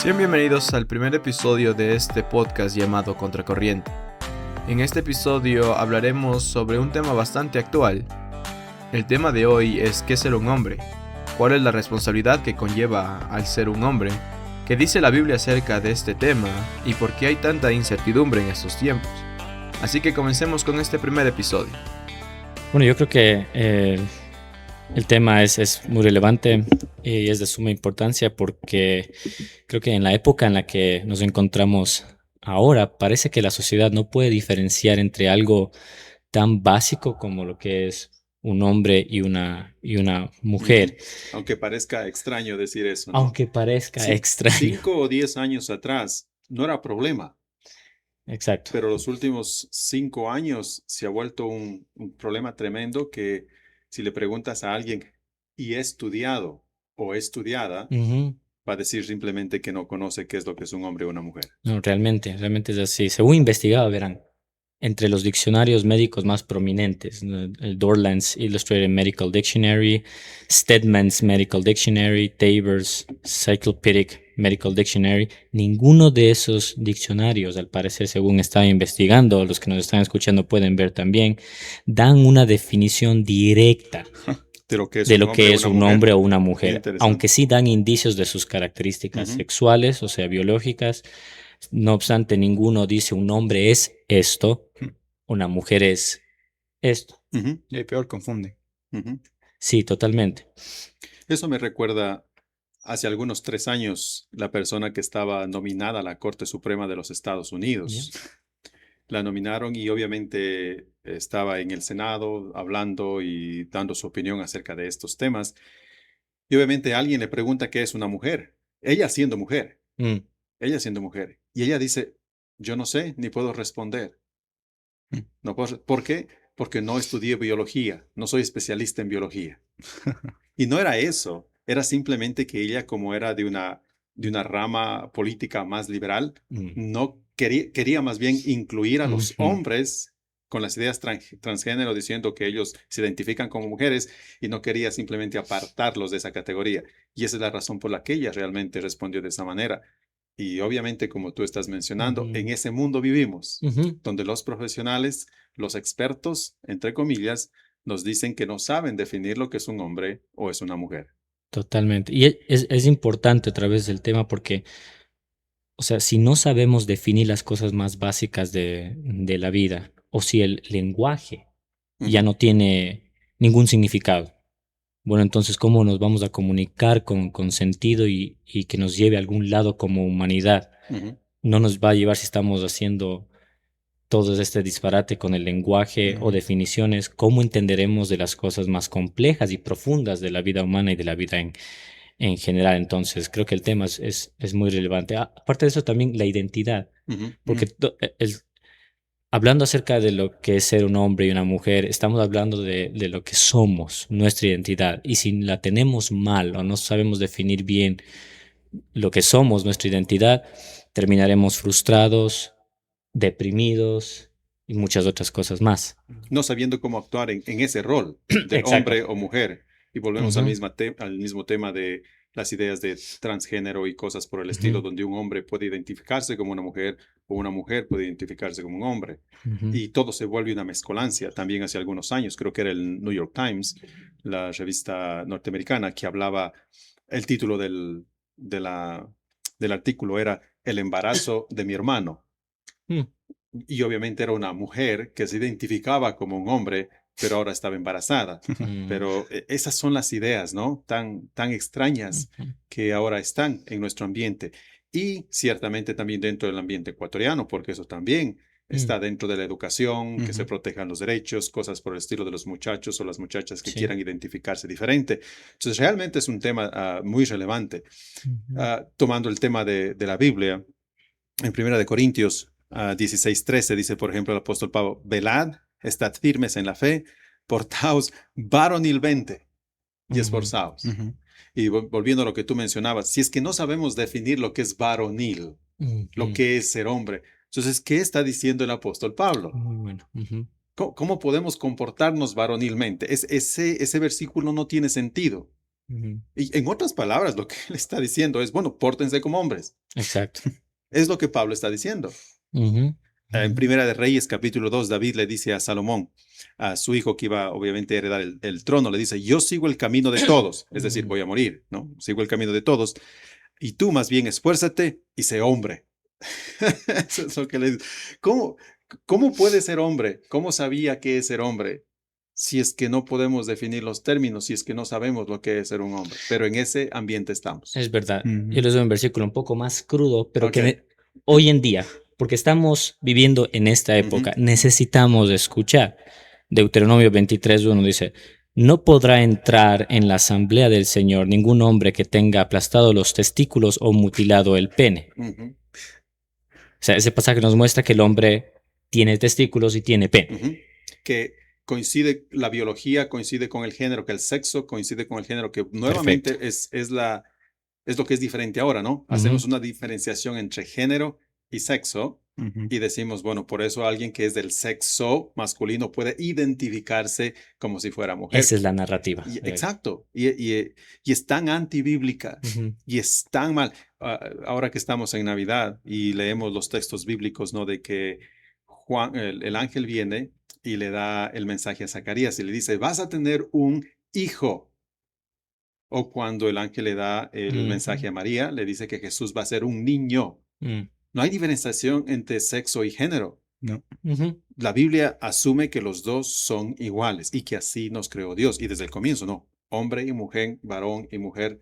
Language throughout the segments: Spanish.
Sean bienvenidos al primer episodio de este podcast llamado Contracorriente. En este episodio hablaremos sobre un tema bastante actual. El tema de hoy es ¿qué es ser un hombre? ¿Cuál es la responsabilidad que conlleva al ser un hombre? ¿Qué dice la Biblia acerca de este tema? ¿Y por qué hay tanta incertidumbre en estos tiempos? Así que comencemos con este primer episodio. Bueno, yo creo que el tema es muy relevante y es de suma importancia porque creo que en la época en la que nos encontramos ahora, parece que la sociedad no puede diferenciar entre algo tan básico como lo que es un hombre y una mujer, Aunque parezca extraño decir eso, ¿no? aunque parezca extraño. 5 o 10 años atrás no era problema, Exacto. pero los últimos 5 años se ha vuelto un problema tremendo que si le preguntas a alguien y estudiado o estudiada, Ujú. va a decir simplemente que no conoce qué es lo que es un hombre o una mujer. No, realmente es así. Según investigado, verán, entre los diccionarios médicos más prominentes, ¿no? El Dorland's Illustrated Medical Dictionary, Stedman's Medical Dictionary, Tabor's Cyclopedic Medical Dictionary, ninguno de esos diccionarios, al parecer, según estaba investigando, los que nos están escuchando pueden ver también, dan una definición directa De lo que es de un lo hombre que o es una un mujer. hombre o una mujer, Interesante. aunque sí dan indicios de sus características Ujú. sexuales, o sea, biológicas. No obstante, ninguno dice un hombre es esto, una mujer es esto. Ujú, Y peor, confunde. ujú. Sí, totalmente. Eso me recuerda hace algunos 3 años la persona que estaba nominada a la Corte Suprema de los Estados Unidos. La nominaron y obviamente estaba en el Senado hablando y dando su opinión acerca de estos temas. Y obviamente alguien le pregunta qué es una mujer. Ella siendo mujer, Mm, ella siendo mujer. Y ella dice, yo no sé, ni puedo responder. No puedo, ¿por qué? Porque no estudié biología, no soy especialista en biología. Y no era eso, era simplemente que ella, como era de una rama política más liberal, mm, no quería más bien incluir a los ujú. hombres con las ideas transgénero, diciendo que ellos se identifican como mujeres y no quería simplemente apartarlos de esa categoría. Y esa es la razón por la que ella realmente respondió de esa manera. Y obviamente, como tú estás mencionando, Ujú, en ese mundo vivimos, ujú. donde los profesionales, los expertos, entre comillas, nos dicen que no saben definir lo que es un hombre o es una mujer. Totalmente. Y es importante a través del tema porque, o sea, si no sabemos definir las cosas más básicas de la vida, o si el lenguaje ya Ujú, no tiene ningún significado. Bueno, entonces, ¿cómo nos vamos a comunicar con sentido y que nos lleve a algún lado como humanidad? ujú. No nos va a llevar si estamos haciendo todo este disparate con el lenguaje o definiciones. ¿Cómo entenderemos de las cosas más complejas y profundas de la vida humana y de la vida en general? Entonces, creo que el tema es muy relevante. Aparte de eso, también la identidad, Ujú, porque hablando acerca de lo que es ser un hombre y una mujer, estamos hablando de lo que somos, nuestra identidad. Y si la tenemos mal o no sabemos definir bien lo que somos, nuestra identidad, terminaremos frustrados, deprimidos y muchas otras cosas más. no sabiendo cómo actuar en ese rol de Exacto. hombre o mujer. Y volvemos Ujú, al mismo tema de las ideas de transgénero y cosas por el estilo, ujú, donde un hombre puede identificarse como una mujer o una mujer puede identificarse como un hombre. ujú. Y todo se vuelve una mezcolancia. También hace algunos años, creo que era el New York Times, la revista norteamericana, que hablaba, el título del artículo era El embarazo de mi hermano. Mm, Y obviamente era una mujer que se identificaba como un hombre, pero ahora estaba embarazada. mm, Pero esas son las ideas, ¿no? Tan extrañas ujú, que ahora están en nuestro ambiente. Y ciertamente también dentro del ambiente ecuatoriano, porque eso también mm. está dentro de la educación, que se Ujú. protejan los derechos, cosas por el estilo de los muchachos o las muchachas que Sí. quieran identificarse diferente. Entonces, realmente es un tema muy relevante. Ujú, Tomando el tema de la Biblia, en Primera de Corintios 16:13 dice, por ejemplo, el apóstol Pablo, velad, estad firmes en la fe, portaos varonilmente y ujú, esforzaos. Ujú. Y volviendo a lo que tú mencionabas, si es que no sabemos definir lo que es varonil, lo ujú. que es ser hombre, entonces, ¿qué está diciendo el apóstol Pablo? Muy bueno. Ujú. ¿Cómo podemos comportarnos varonilmente? Ese versículo no tiene sentido. Ujú. Y en otras palabras, lo que él está diciendo es, bueno, pórtense como hombres. Exacto. Es lo que Pablo está diciendo. Ujú. En Primera de Reyes, capítulo 2, David le dice a Salomón, a su hijo que iba obviamente a heredar el trono, le dice, yo sigo el camino de todos, es decir, voy a morir, ¿no? Sigo el camino de todos, y tú más bien esfuérzate y sé hombre. Eso es lo que le dice. ¿Cómo, ¿Cómo puede ser hombre? ¿Cómo sabía qué es ser hombre? Si es que no podemos definir los términos, si es que no sabemos lo que es ser un hombre. Pero en ese ambiente estamos. Es verdad. Ujú. Yo les doy un versículo un poco más crudo, pero Ok. hoy en día, porque estamos viviendo en esta época, necesitamos escuchar. Deuteronomio 23:1 dice, no podrá entrar en la asamblea del Señor ningún hombre que tenga aplastado los testículos o mutilado el pene. Ujú, O sea, ese pasaje nos muestra que el hombre tiene testículos y tiene pene. ujú. Que coincide, la biología coincide con el género, que el sexo coincide con el género, que nuevamente es lo que es diferente ahora, ¿no? Hacemos una diferenciación entre género y sexo Ujú. y decimos, bueno, por eso alguien que es del sexo masculino puede identificarse como si fuera mujer. Esa es la narrativa. Exacto. Y es tan antibíblica Ujú. y es tan mal. Ahora que estamos en Navidad y leemos los textos bíblicos, ¿no? De que Juan, el ángel viene y le da el mensaje a Zacarías y le dice, vas a tener un hijo. O cuando el ángel le da el mensaje a María, le dice que Jesús va a ser un niño. Mm. No hay diferenciación entre sexo y género. No. Ujú. La Biblia asume que los dos son iguales y que así nos creó Dios. Y desde el comienzo, no. Hombre y mujer, varón y mujer,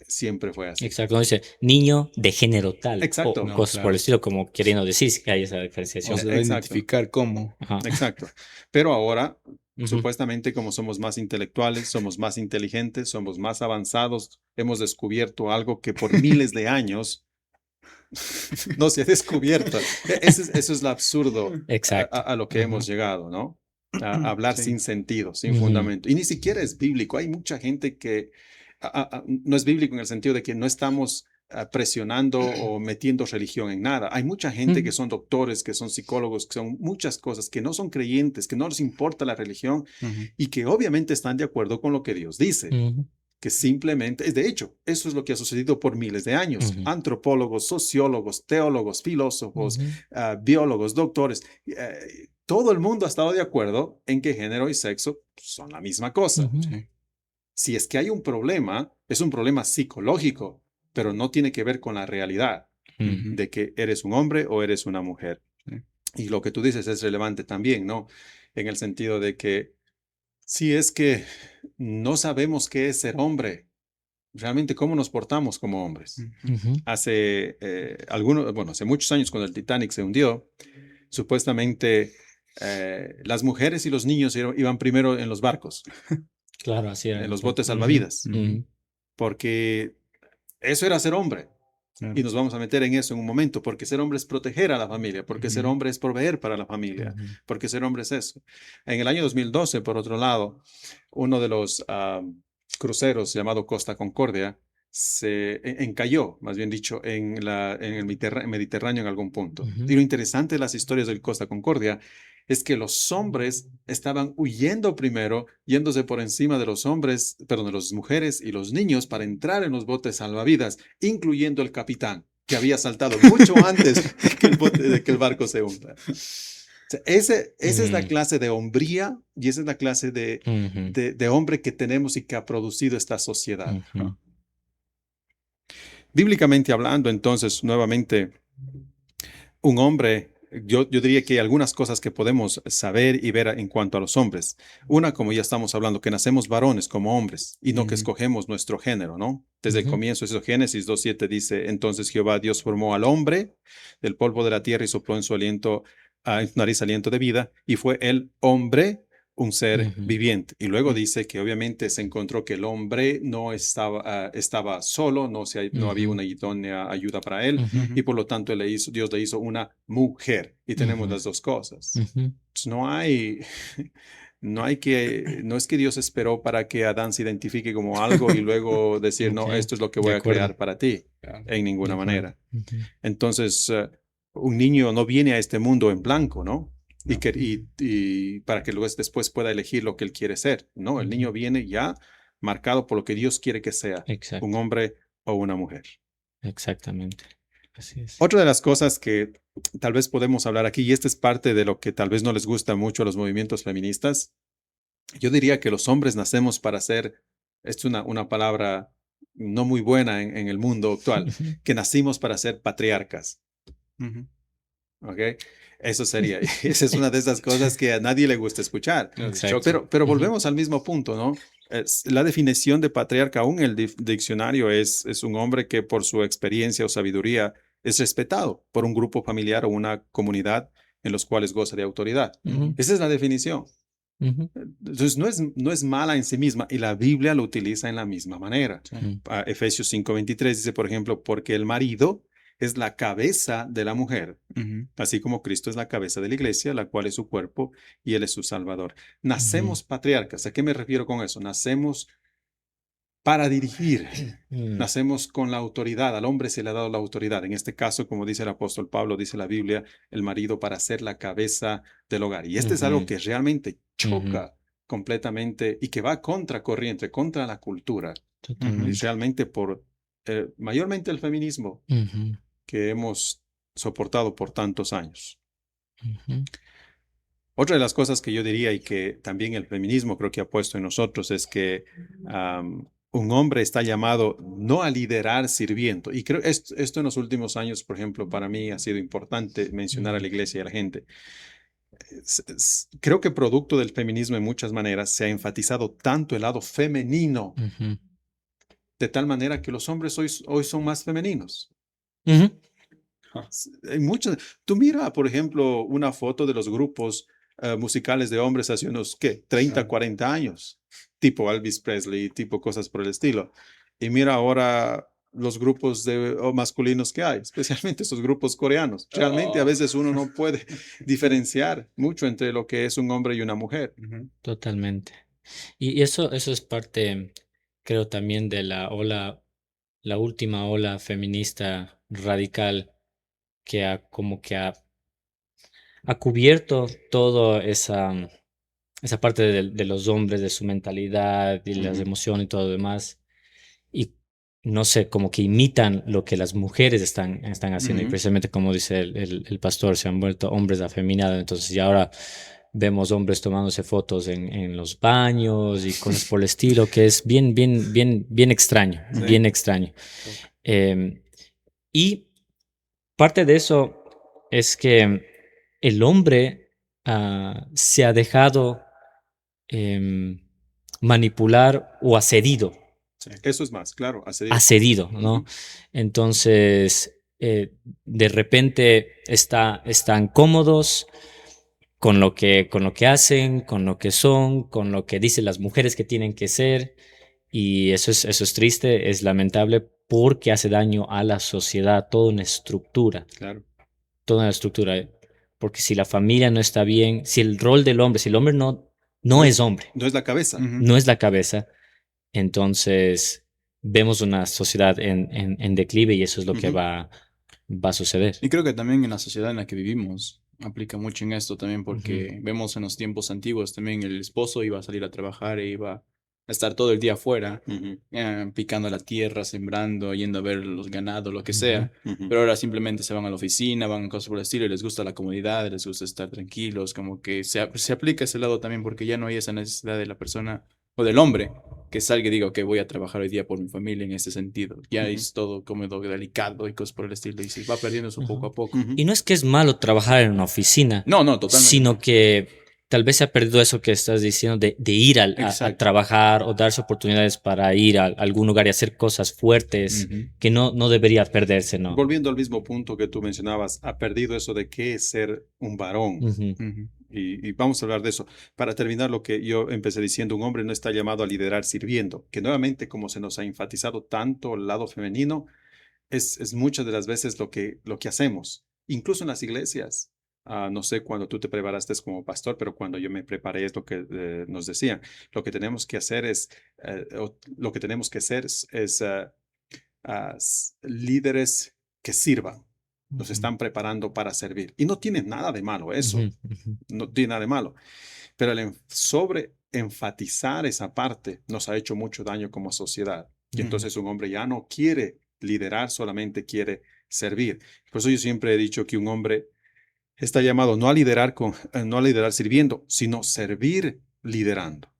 siempre fue así. Exacto, no dice niño de género tal Exacto. o No, cosas por claro. el estilo, como queriendo decir que hay esa diferenciación. O se va a Exacto. identificar como. Ajá. Exacto. Pero ahora, Ujú. supuestamente, como somos más intelectuales, somos más inteligentes, somos más avanzados, hemos descubierto algo que por miles de años no se ha descubierto. Eso es lo absurdo Exacto. a lo que Ajá. hemos llegado, ¿no? A hablar Sí. sin sentido, sin Ujú. fundamento. Y ni siquiera es bíblico. Hay mucha gente que no es bíblico en el sentido de que no estamos presionando o metiendo religión en nada. Hay mucha gente que son doctores, que son psicólogos, que son muchas cosas, que no son creyentes, que no les importa la religión Ujú. y que obviamente están de acuerdo con lo que Dios dice. Ujú. Que simplemente, de hecho, eso es lo que ha sucedido por miles de años. Ujú. Antropólogos, sociólogos, teólogos, filósofos, Ujú. biólogos, doctores, todo el mundo ha estado de acuerdo en que género y sexo son la misma cosa. Ujú. Sí. Si es que hay un problema, es un problema psicológico, pero no tiene que ver con la realidad Ujú. de que eres un hombre o eres una mujer. Sí. Y lo que tú dices es relevante también, ¿no? En el sentido de que si es que no sabemos qué es ser hombre, realmente cómo nos portamos como hombres. Ujú. Hace hace muchos años cuando el Titanic se hundió, supuestamente las mujeres y los niños iban primero en los barcos, Claro, así era. en los botes Ujú. salvavidas, Ujú. porque eso era ser hombre. Claro. Y nos vamos a meter en eso en un momento, porque ser hombre es proteger a la familia, porque ser Ujú. hombre es proveer para la familia, Ujú. porque ser hombre es eso. En el año 2012, por otro lado, uno de los cruceros llamado Costa Concordia se encalló, más bien dicho, en el Mediterráneo en algún punto. Ujú. Y lo interesante de las historias del Costa Concordia es que los hombres estaban huyendo primero, yéndose por encima de los hombres, perdón, de las mujeres y los niños para entrar en los botes salvavidas, incluyendo el capitán, que había saltado mucho antes de que el barco se hunda. O sea, esa es la clase de hombría y esa es la clase Ujú. de hombre que tenemos y que ha producido esta sociedad. Ujú. Bíblicamente hablando, entonces, nuevamente, un hombre, yo diría que hay algunas cosas que podemos saber y ver en cuanto a los hombres. Una, como ya estamos hablando, que nacemos varones como hombres y no que Ujú. escogemos nuestro género, ¿no? Desde el Ujú. comienzo, eso Génesis 2:7 dice, entonces Jehová Dios formó al hombre del polvo de la tierra y sopló en su aliento, en su nariz aliento de vida y fue el hombre un ser Ujú. viviente. Y luego Ujú. dice que obviamente se encontró que el hombre no estaba solo, no había Ujú. una idónea ayuda para él Ujú. y por lo tanto Dios le hizo una mujer y tenemos Ujú. las dos cosas. Ujú. Pues no es que Dios esperó para que Adán se identifique como algo y luego decir, no, Ok. esto es lo que De voy a acuerdo. crear para ti, Claro. en De ninguna acuerdo. manera. Ujú. Entonces, un niño no viene a este mundo en blanco, ¿no? Y, No. y para que luego después pueda elegir lo que él quiere ser. No, el Ujú. niño viene ya marcado por lo que Dios quiere que sea, Exacto. un hombre o una mujer. Exactamente. Así es. Otra de las cosas que tal vez podemos hablar aquí, y esta es parte de lo que tal vez no les gusta mucho a los movimientos feministas, yo diría que los hombres nacemos para ser, esto es una palabra no muy buena en el mundo actual, que nacimos para ser patriarcas. Ujú. ¿Ok? Eso sería, esa es una de esas cosas que a nadie le gusta escuchar. Exacto. Pero Ujú. volvemos al mismo punto, ¿no? La definición de patriarca, aún el diccionario, es un hombre que por su experiencia o sabiduría es respetado por un grupo familiar o una comunidad en los cuales goza de autoridad. Ujú. Esa es la definición. Ujú. Entonces, no es mala en sí misma y la Biblia lo utiliza en la misma manera. Sí. Ujú. Efesios 5:23 dice, por ejemplo, porque el marido es la cabeza de la mujer, Ujú. así como Cristo es la cabeza de la iglesia, la cual es su cuerpo y él es su salvador. Ujú. Nacemos patriarcas. ¿A qué me refiero con eso? Nacemos para dirigir. Mm. Nacemos con la autoridad. Al hombre se le ha dado la autoridad. En este caso, como dice el apóstol Pablo, dice la Biblia, el marido para ser la cabeza del hogar. Y este es algo Ujú. que realmente Ujú. choca completamente y que va contra corriente, contra la cultura. Y Totalmente. realmente por mayormente el feminismo Ujú. que hemos soportado por tantos años. Ujú. Otra de las cosas que yo diría y que también el feminismo creo que ha puesto en nosotros es que un hombre está llamado no a liderar sirviendo. Y creo esto en los últimos años, por ejemplo, para mí ha sido importante mencionar a la iglesia y a la gente. Creo que producto del feminismo en muchas maneras se ha enfatizado tanto el lado femenino, Ujú. de tal manera que los hombres hoy son más femeninos. Ujú. Hay muchos. Tú mira, por ejemplo, una foto de los grupos musicales de hombres hace unos, ¿qué? 30, 40 años, tipo Elvis Presley, tipo cosas por el estilo. Y mira ahora los grupos masculinos que hay, especialmente esos grupos coreanos. Realmente a veces uno no puede diferenciar mucho entre lo que es un hombre y una mujer. Ujú. Totalmente. Y eso es parte, creo, también de la última ola feminista radical que ha cubierto toda esa parte de los hombres, de su mentalidad y las Ujú, emociones y todo lo demás. Y no sé, como que imitan lo que las mujeres están haciendo. Y ujú. precisamente como dice el pastor, se han vuelto hombres afeminados. Entonces, y ahora vemos hombres tomándose fotos en los baños y cosas por el estilo, que es bien extraño, Sí. bien extraño. Eh, y parte de eso es que el hombre se ha dejado em, manipular o accedido, Eso es más, claro, accedido, ¿no? Ujú, Entonces, de repente están cómodos con lo que hacen, con lo que son, con lo que dicen las mujeres que tienen que ser, y eso es triste, es lamentable porque hace daño a la sociedad, claro. toda una estructura, porque si la familia no está bien, si el rol del hombre, si el hombre No no es, es hombre, no es la cabeza. Ujú. no es la cabeza, entonces vemos una sociedad en declive y eso es lo que Ujú, va a suceder. Y creo que también en la sociedad en la que vivimos aplica mucho en esto también Ujú. porque vemos en los tiempos antiguos también el esposo iba a salir a trabajar e iba a estar todo el día afuera, ujú, picando la tierra, sembrando, yendo a ver los ganados, lo que Ujú. sea. ujú. Pero ahora simplemente se van a la oficina, van a cosas por el estilo y les gusta la comodidad, les gusta estar tranquilos, como que se aplica ese lado también porque ya no hay esa necesidad de la persona o del hombre que salga y diga, ok, voy a trabajar hoy día por mi familia en este sentido. Ya Ujú, es todo como delicado y cosas por el estilo y se va perdiendo eso poco Ujú. a poco. ujú. Y no es que es malo trabajar en una oficina, No, no, totalmente sino no. que tal vez se ha perdido eso que estás diciendo de ir a Exacto. trabajar o darse oportunidades para ir a algún lugar y hacer cosas fuertes Ujú. que no debería perderse, ¿no? Volviendo al mismo punto que tú mencionabas, ha perdido eso de qué es ser un varón. Ujú. Ujú. Y vamos a hablar de eso. Para terminar lo que yo empecé diciendo, un hombre no está llamado a liderar sirviendo, que nuevamente, como se nos ha enfatizado tanto el lado femenino, es muchas de las veces lo que hacemos, incluso en las iglesias. No sé cuando tú te preparaste como pastor, pero cuando yo me preparé es lo que nos decían. Lo que tenemos que hacer lo que tenemos que ser líderes que sirvan. Nos Ujú. están preparando para servir. Y no tiene nada de malo eso. Ujú. Ujú. No tiene nada de malo. Pero enfatizar esa parte nos ha hecho mucho daño como sociedad. Y entonces un hombre ya no quiere liderar, solamente quiere servir. Por eso yo siempre he dicho que un hombre está llamado no a liderar no a liderar sirviendo, sino servir liderando.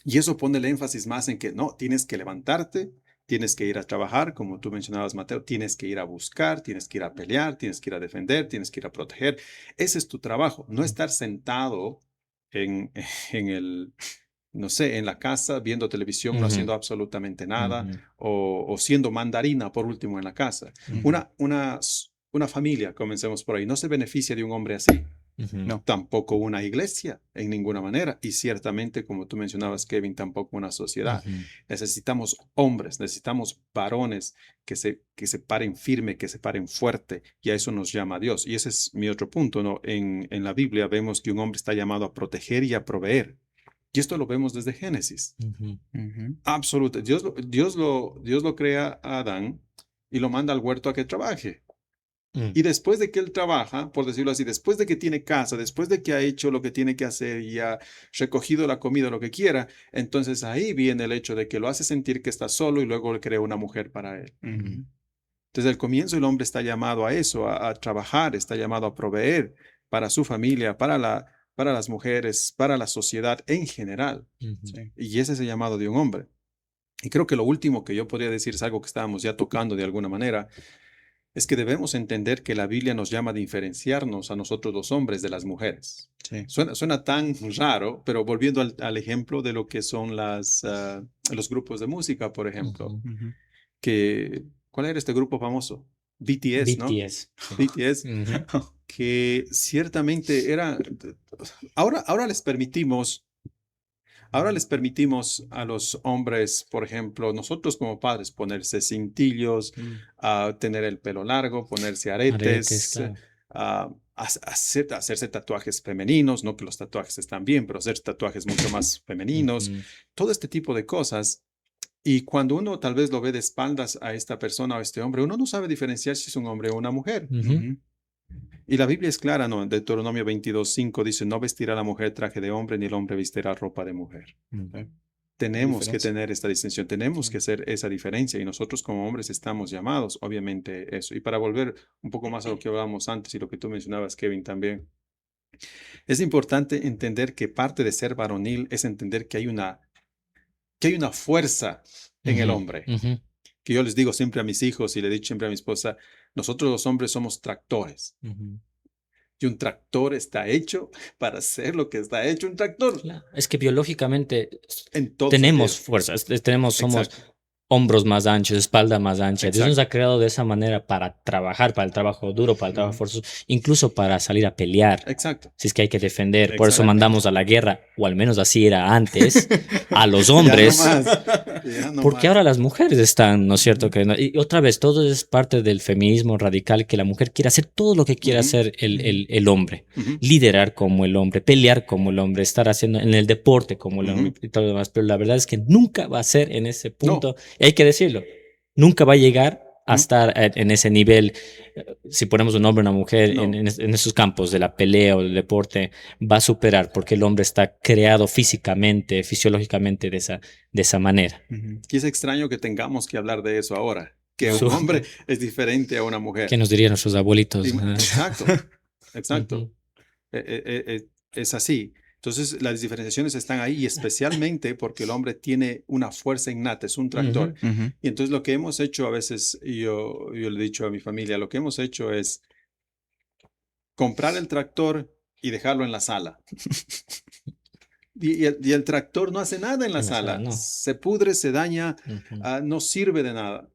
Y eso pone el énfasis más en que no, tienes que levantarte, tienes que ir a trabajar, como tú mencionabas, Mateo, tienes que ir a buscar, tienes que ir a pelear, tienes que ir a defender, tienes que ir a proteger. Ese es tu trabajo, no estar sentado en, en el, no sé, en la casa viendo televisión, no haciendo absolutamente nada, o siendo mandarina, por último, en la casa. Una familia, comencemos por ahí, no se beneficia de un hombre así. No, tampoco una iglesia en ninguna manera, y ciertamente, como tú mencionabas, Kevin, tampoco una sociedad. Necesitamos hombres, necesitamos varones que se paren firme, que se paren fuerte, y a eso nos llama Dios. Y ese es mi otro punto, ¿no? En la Biblia vemos que un hombre está llamado a proteger y a proveer, y esto lo vemos desde Génesis. Absoluto. Dios lo crea a Adán y lo manda al huerto a que trabaje. Y después de que él trabaja, por decirlo así, después de que tiene casa, después de que ha hecho lo que tiene que hacer y ha recogido la comida, lo que quiera, entonces ahí viene el hecho de que lo hace sentir que está solo y luego le crea una mujer para él. Desde el comienzo el hombre está llamado a eso, a trabajar, está llamado a proveer para su familia, para las mujeres, para la sociedad en general. ¿Sí? Y ese es el llamado de un hombre. Y creo que lo último que yo podría decir es algo que estábamos ya tocando de alguna manera, es que debemos entender que la Biblia nos llama a diferenciarnos a nosotros los hombres de las mujeres. Sí. Suena tan raro, pero volviendo al ejemplo de lo que son los grupos de música, por ejemplo. ¿Cuál era este grupo famoso? BTS, ¿no? BTS, que ciertamente era... Ahora les permitimos a los hombres, por ejemplo, nosotros como padres, ponerse cintillos, tener el pelo largo, ponerse aretes, claro. Hacerse tatuajes femeninos, no que los tatuajes están bien, pero hacer tatuajes mucho más femeninos, todo este tipo de cosas. Y cuando uno tal vez lo ve de espaldas a esta persona o a este hombre, uno no sabe diferenciar si es un hombre o una mujer. Y la Biblia es clara, ¿no? Deuteronomio 22:5 dice, no vestirá la mujer traje de hombre, ni el hombre vestirá ropa de mujer. Tenemos que tener esta distinción, tenemos que hacer esa diferencia, y nosotros como hombres estamos llamados, obviamente, eso. Y para volver un poco más a lo que hablábamos antes y lo que tú mencionabas, Kevin, también, es importante entender que parte de ser varonil es entender que hay una fuerza en el hombre. Que yo les digo siempre a mis hijos y le he dicho siempre a mi esposa, nosotros los hombres somos tractores. Y un tractor está hecho para hacer lo que está hecho un tractor. Claro. Es que biológicamente tenemos fuerzas, somos hombros más anchos, espalda más ancha. Exacto. Dios nos ha creado de esa manera para trabajar, para el trabajo duro, para el trabajo forzoso, incluso para salir a pelear. Exacto. Si es que hay que defender. Por eso mandamos a la guerra, o al menos así era antes, a los hombres. Porque ahora las mujeres están, ¿no es cierto? Y otra vez, todo es parte del feminismo radical, que la mujer quiere hacer todo lo que quiere hacer el hombre. Liderar como el hombre, pelear como el hombre, estar haciendo en el deporte como el hombre y todo lo demás. Pero la verdad es que nunca va a ser en ese punto. No. Y hay que decirlo, nunca va a llegar a estar en ese nivel. Si ponemos un hombre o una mujer en esos campos de la pelea o del deporte, va a superar, porque el hombre está creado físicamente, fisiológicamente de esa manera. Y es extraño que tengamos que hablar de eso ahora, que un hombre es diferente a una mujer. ¿Qué nos dirían nuestros abuelitos? Exacto. Es así. Entonces, las diferenciaciones están ahí, y especialmente porque el hombre tiene una fuerza innata, es un tractor. Y entonces lo que hemos hecho a veces, yo le he dicho a mi familia, lo que hemos hecho es comprar el tractor y dejarlo en la sala. Y el tractor no hace nada en la sala. No. Se pudre, se daña, no sirve de nada.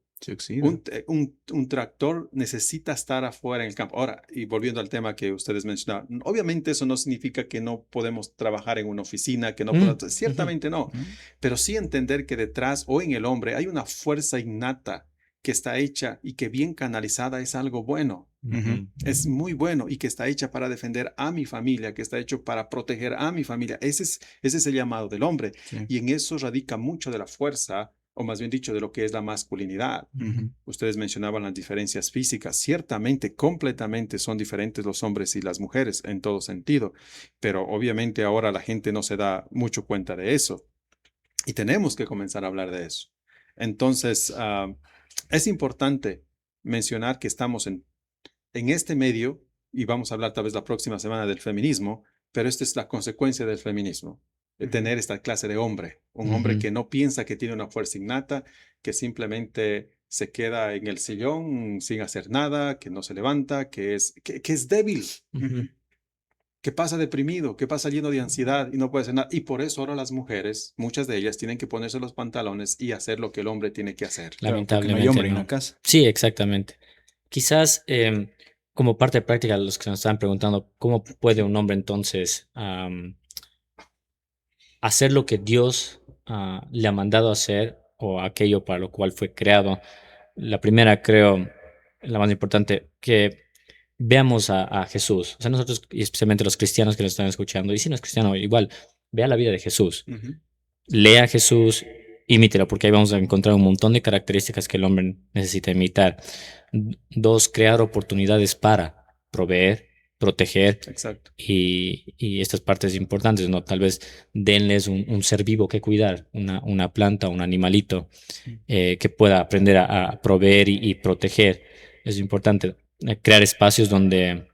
Un tractor necesita estar afuera en el campo. Ahora, y volviendo al tema que ustedes mencionaban, obviamente eso no significa que no podemos trabajar en una oficina, que no podemos, ciertamente no, pero sí entender que detrás o en el hombre hay una fuerza innata que está hecha y que bien canalizada es algo bueno. Es muy bueno, y que está hecha para defender a mi familia, que está hecho para proteger a mi familia. Ese es el llamado del hombre, y en eso radica mucho de la fuerza o más bien dicho, de lo que es la masculinidad. Ustedes mencionaban las diferencias físicas. Ciertamente, completamente son diferentes los hombres y las mujeres en todo sentido, pero obviamente ahora la gente no se da mucho cuenta de eso y tenemos que comenzar a hablar de eso. Entonces, es importante mencionar que estamos en este medio y vamos a hablar tal vez la próxima semana del feminismo, pero esta es la consecuencia del feminismo. De tener esta clase de hombre, un hombre que no piensa que tiene una fuerza innata, que simplemente se queda en el sillón sin hacer nada, que no se levanta, que es débil, que pasa deprimido, que pasa lleno de ansiedad y no puede hacer nada. Y por eso ahora las mujeres, muchas de ellas, tienen que ponerse los pantalones y hacer lo que el hombre tiene que hacer. Lamentablemente. No hay hombre en la casa. Sí, exactamente. Quizás como parte práctica, los que se nos estaban preguntando, ¿cómo puede un hombre entonces hacer lo que Dios le ha mandado hacer o aquello para lo cual fue creado? La primera, creo, la más importante, que veamos a Jesús. O sea, nosotros, y especialmente los cristianos que nos están escuchando, y si no es cristiano, igual, vea la vida de Jesús. Lea a Jesús, imítelo, porque ahí vamos a encontrar un montón de características que el hombre necesita imitar. 2, crear oportunidades para proveer, proteger. Exacto. Y estas partes importantes, ¿no? Tal vez denles un ser vivo que cuidar, una planta, un animalito que pueda aprender a proveer y proteger. Es importante crear espacios donde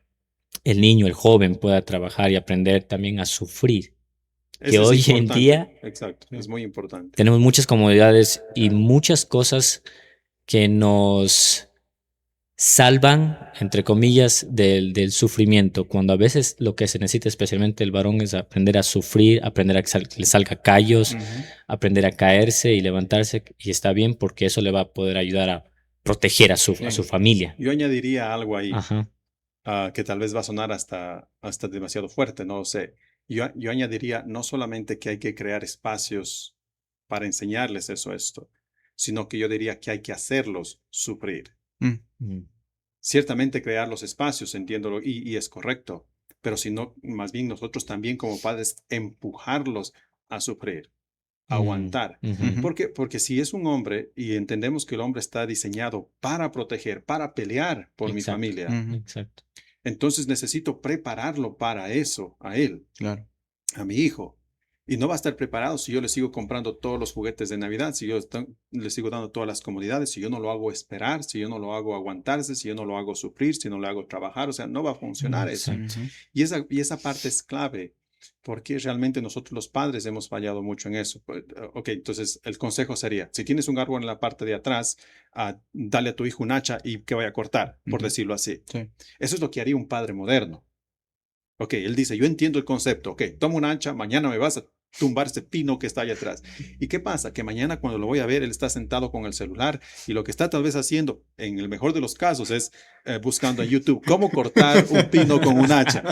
el niño, el joven pueda trabajar y aprender también a sufrir. Que hoy en día, exacto, es muy importante. Tenemos muchas comodidades y muchas cosas que nos salvan, entre comillas, del sufrimiento, cuando a veces lo que se necesita, especialmente el varón, es aprender a sufrir, aprender a que le salga callos, aprender a caerse y levantarse, y está bien porque eso le va a poder ayudar a proteger a su familia. Yo añadiría algo ahí que tal vez va a sonar hasta demasiado fuerte, no lo sé. Yo añadiría no solamente que hay que crear espacios para enseñarles esto, sino que yo diría que hay que hacerlos sufrir. Ciertamente crear los espacios, entiéndolo, y es correcto, pero si no, más bien nosotros también como padres empujarlos a sufrir, a aguantar. Porque si es un hombre y entendemos que el hombre está diseñado para proteger, para pelear por mi familia, entonces necesito prepararlo para eso, a él, a mi hijo. Y no va a estar preparado si yo le sigo comprando todos los juguetes de Navidad, si yo le sigo dando todas las comodidades, si yo no lo hago esperar, si yo no lo hago aguantarse, si yo no lo hago sufrir, si no lo hago trabajar. O sea, no va a funcionar eso. Y esa parte es clave, porque realmente nosotros los padres hemos fallado mucho en eso. Ok, entonces el consejo sería, si tienes un árbol en la parte de atrás, dale a tu hijo un hacha y que vaya a cortar, por decirlo así. Eso es lo que haría un padre moderno. Ok, él dice, yo entiendo el concepto. Ok, toma un hacha, mañana me vas a tumbar ese pino que está allá atrás. ¿Y qué pasa? Que mañana cuando lo voy a ver, él está sentado con el celular y lo que está tal vez haciendo, en el mejor de los casos, es buscando en YouTube cómo cortar un pino con un hacha.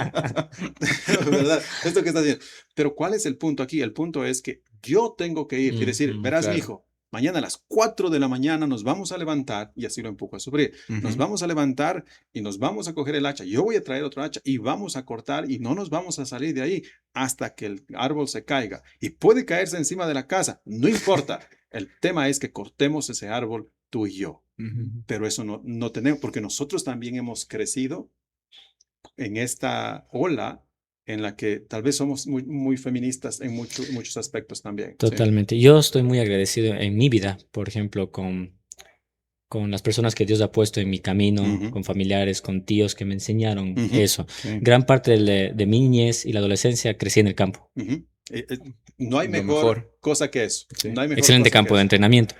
¿Verdad? Esto que está haciendo. Pero ¿cuál es el punto aquí? El punto es que yo tengo que ir y decir, verás, mi hijo, mañana a las 4 de la mañana nos vamos a levantar, y así lo empujo a sufrir. Nos vamos a levantar y nos vamos a coger el hacha. Yo voy a traer otro hacha y vamos a cortar y no nos vamos a salir de ahí hasta que el árbol se caiga. Y puede caerse encima de la casa, no importa. El tema es que cortemos ese árbol tú y yo. Pero eso no tenemos, porque nosotros también hemos crecido en esta ola en la que tal vez somos muy, muy feministas en muchos aspectos también. Totalmente. Yo estoy muy agradecido en mi vida, por ejemplo, con las personas que Dios ha puesto en mi camino, con familiares, con tíos que me enseñaron eso. Gran parte de mi niñez y la adolescencia crecí en el campo. No hay mejor cosa que eso. No hay mejor excelente cosa campo de entrenamiento.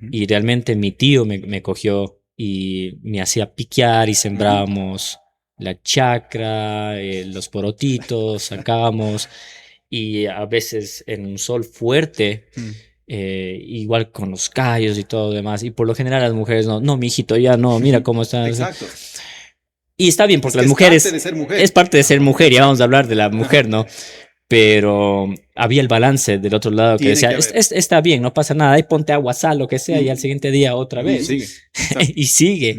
Y realmente mi tío me cogió y me hacía piquear y sembrábamos la chacra, los porotitos, sacábamos, y a veces en un sol fuerte, igual con los callos y todo lo demás. Y por lo general las mujeres no, mijito, ya no, mira cómo está. Exacto. Y está bien, porque las mujeres... Es parte de ser mujer, ya vamos a hablar de la mujer, ¿no? Pero había el balance del otro lado que decía, está bien, no pasa nada, ahí ponte agua, sal, lo que sea, y al siguiente día otra vez. Y sigue.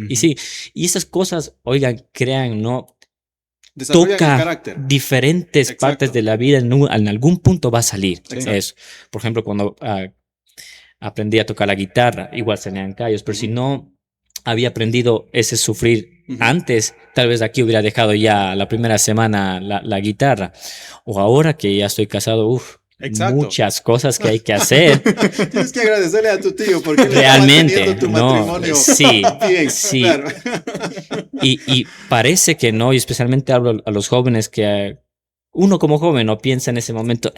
Y esas cosas, oigan, crean, ¿no? Toca diferentes partes de la vida, en algún punto va a salir eso. Por ejemplo, cuando aprendí a tocar la guitarra, igual se me dan callos, pero si no había aprendido ese sufrir antes, tal vez aquí hubiera dejado ya la primera semana la guitarra. O ahora que ya estoy casado, Exacto. muchas cosas que hay que hacer. Tienes que agradecerle a tu tío porque él está Realmente, manteniendo tu no, matrimonio sí, bien, sí. claro. Y parece que no, y especialmente hablo a los jóvenes que uno como joven no piensa en ese momento,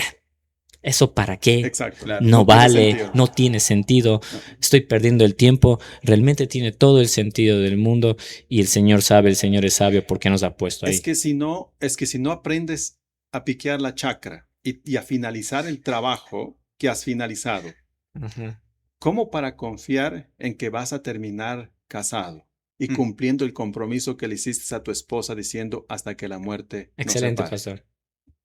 ¿eso para qué? Exacto. Claro. No tiene vale, sentido. no tiene sentido, No. estoy perdiendo el tiempo. Realmente tiene todo el sentido del mundo y el Señor sabe, el Señor es sabio porque nos ha puesto ahí. Es que si no aprendes a piquear la chacra y a finalizar el trabajo que has finalizado, Ajá. ¿cómo para confiar en que vas a terminar casado y cumpliendo el compromiso que le hiciste a tu esposa diciendo hasta que la muerte nos Excelente, separe? pastor.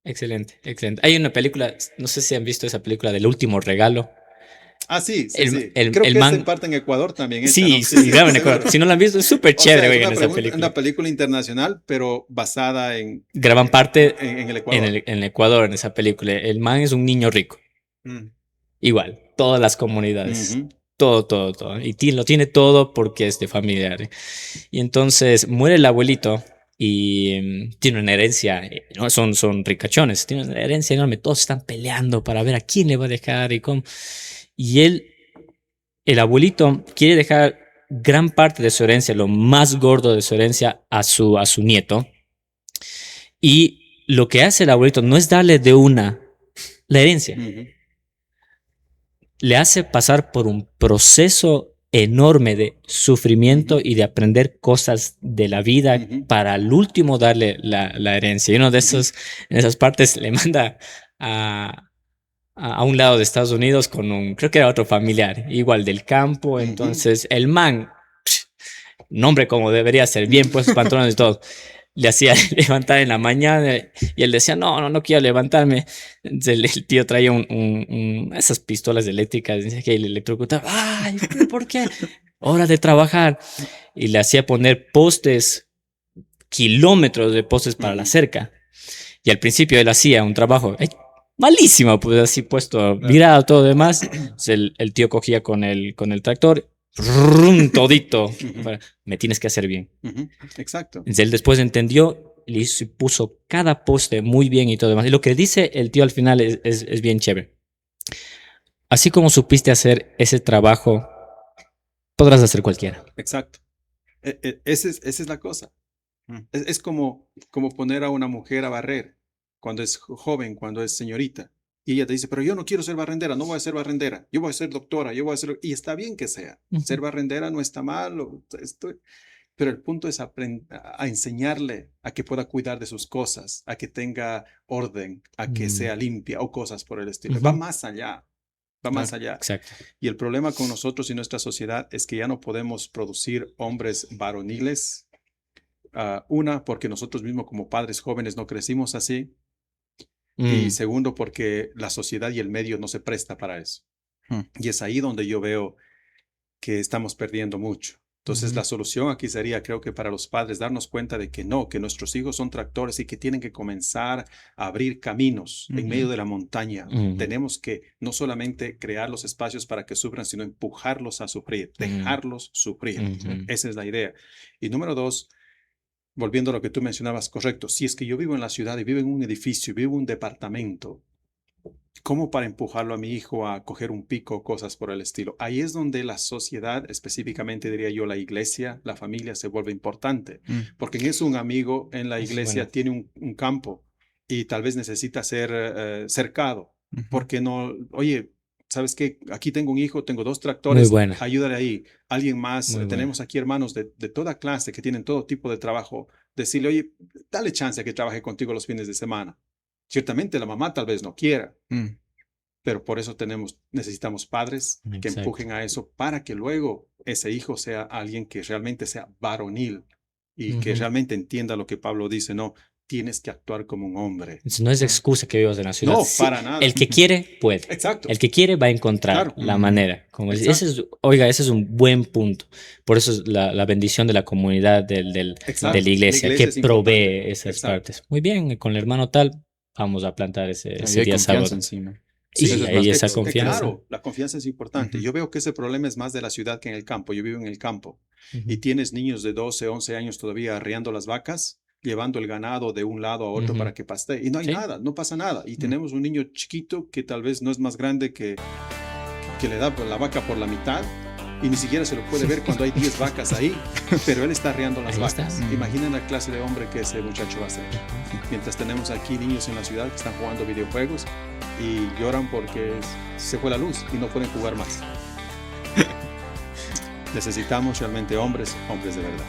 Excelente, excelente. Hay una película, no sé si han visto esa película del último regalo. Ah, sí. El Creo que es en man, parte en Ecuador también hecha, sí, ¿no? sí, graban en seguro. Ecuador. Si no la han visto, es súper O sea, chévere, es oigan esa película. una película internacional, pero basada Graban parte en el Ecuador. en Ecuador en esa película. El man es un niño rico. Mm. Igual, todas las comunidades. Ujú. Todo. Y lo tiene todo porque es de familiar. Y entonces muere el abuelito y tiene una herencia, ¿no? Son ricachones, tiene una herencia enorme. Todos están peleando para ver a quién le va a dejar y cómo. Y el abuelito quiere dejar gran parte de su herencia, lo más gordo de su herencia, a su nieto. Y lo que hace el abuelito no es darle de una la herencia. Ujú. Le hace pasar por un proceso enorme de sufrimiento y de aprender cosas de la vida para al último darle la herencia. Y uno de esos, en esas partes, le manda a un lado de Estados Unidos con creo que era otro familiar, igual del campo. Entonces, el man, nombre como debería ser, bien puestos pantalones y todo, le hacía levantar en la mañana y él decía, no quiero levantarme. Entonces el tío traía esas pistolas eléctricas, decía que le electrocutaba. Ay, ¿por qué? Hora de trabajar. Y le hacía poner postes, kilómetros de postes para la cerca. Y al principio él hacía un trabajo malísimo, pues así puesto, virado, todo demás. Entonces el tío cogía con el tractor, todito, me tienes que hacer bien. Exacto. Entonces él después entendió y puso cada poste muy bien y todo demás. Y lo que dice el tío al final es bien chévere. Así como supiste hacer ese trabajo, podrás hacer cualquiera. Exacto. Esa es la cosa. Es como poner a una mujer a barrer cuando es joven, cuando es señorita. Y ella te dice, pero yo no quiero ser barrendera, no voy a ser barrendera, yo voy a ser doctora, yo voy a ser... Y está bien que sea. Ser barrendera no está mal, pero el punto es a enseñarle a que pueda cuidar de sus cosas, a que tenga orden, a que sea limpia o cosas por el estilo. Va más allá. Va más allá. Exacto. Y el problema con nosotros y nuestra sociedad es que ya no podemos producir hombres varoniles. Una, porque nosotros mismos como padres jóvenes no crecimos así. Y segundo, porque la sociedad y el medio no se presta para eso. Y es ahí donde yo veo que estamos perdiendo mucho. Entonces, la solución aquí sería, creo que para los padres, darnos cuenta de que no, que nuestros hijos son tractores y que tienen que comenzar a abrir caminos en medio de la montaña. Tenemos que no solamente crear los espacios para que sufran, sino empujarlos a sufrir, dejarlos sufrir. Esa es la idea. Y número dos, volviendo a lo que tú mencionabas, correcto, si es que yo vivo en la ciudad y vivo en un edificio, vivo en un departamento, ¿cómo para empujarlo a mi hijo a coger un pico o cosas por el estilo? Ahí es donde la sociedad, específicamente diría yo la iglesia, la familia se vuelve importante. Porque es un amigo en la iglesia, tiene un campo y tal vez necesita ser cercado. Porque no, oye, ¿sabes qué? Aquí tengo un hijo, tengo 2 tractores, ayúdale ahí. Alguien más, tenemos aquí hermanos de toda clase que tienen todo tipo de trabajo. Decirle, oye, dale chance a que trabaje contigo los fines de semana. Ciertamente la mamá tal vez no quiera, pero por eso necesitamos padres que empujen a eso para que luego ese hijo sea alguien que realmente sea varonil y que realmente entienda lo que Pablo dice, no, tienes que actuar como un hombre. No es excusa que vivas en la ciudad. No, para nada. El que quiere, puede. Exacto. El que quiere va a encontrar la manera. Como ese es un buen punto. Por eso es la bendición de la comunidad de la iglesia que provee esas partes. Muy bien, con el hermano tal, vamos a plantar ese día sábado. Encima. Y eso es hay más- esa es- confianza. Claro, la confianza es importante. Ujú. Yo veo que ese problema es más de la ciudad que en el campo. Yo vivo en el campo. Ujú. Y tienes niños de 12, 11 años todavía arriando las vacas, llevando el ganado de un lado a otro Ujú. para que pastee. Y no hay Sí. nada, no pasa nada. Y tenemos un niño chiquito que tal vez no es más grande que le da la vaca por la mitad y ni siquiera se lo puede ver cuando hay 10 vacas ahí, pero él está arriando las Ahí está. vacas. Imaginen la clase de hombre que ese muchacho va a ser. Mientras tenemos aquí niños en la ciudad que están jugando videojuegos y lloran porque se fue la luz y no pueden jugar más. Necesitamos realmente hombres de verdad.